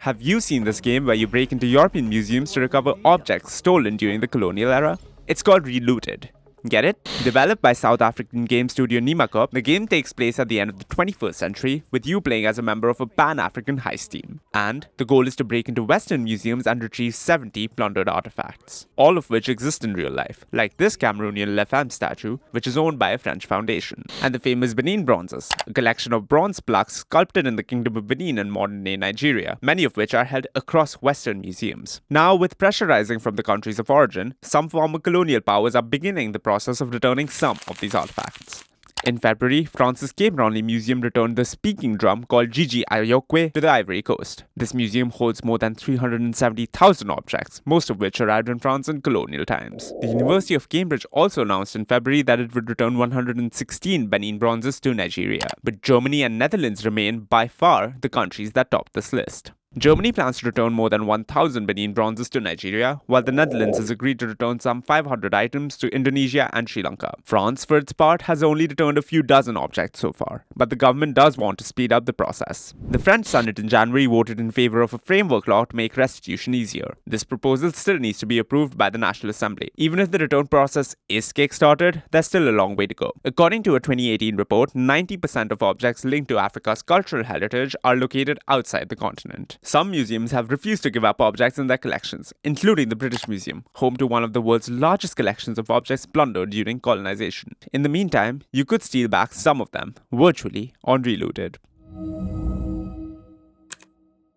Have you seen this game where you break into European museums to recover objects stolen during the colonial era? It's called Relooted. Get it? Developed by South African game studio Nymakop, the game takes place at the end of the 21st century, with you playing as a member of a Pan-African heist team. And the goal is to break into Western museums and retrieve 70 plundered artifacts, all of which exist in real life, like this Cameroonian La Femme statue, which is owned by a French foundation, and the famous Benin bronzes, a collection of bronze plaques sculpted in the Kingdom of Benin in modern-day Nigeria, many of which are held across Western museums. Now, with pressure rising from the countries of origin, some former colonial powers are beginning the process of returning some of these artifacts. In February, France's Cape Town Museum returned the speaking drum called Gigi Ayokwe to the Ivory Coast. This museum holds more than 370,000 objects, most of which arrived in France in colonial times. The University of Cambridge also announced in February that it would return 116 Benin bronzes to Nigeria, but Germany and Netherlands remain by far the countries that top this list. Germany plans to return more than 1,000 Benin bronzes to Nigeria, while the Netherlands has agreed to return some 500 items to Indonesia and Sri Lanka. France, for its part, has only returned a few dozen objects so far, but the government does want to speed up the process. The French Senate in January voted in favor of a framework law to make restitution easier. This proposal still needs to be approved by the National Assembly. Even if the return process is kick-started, there's still a long way to go. According to a 2018 report, 90% of objects linked to Africa's cultural heritage are located outside the continent. Some museums have refused to give up objects in their collections, including the British Museum, home to one of the world's largest collections of objects plundered during colonization. In the meantime, you could steal back some of them, virtually on Relooted.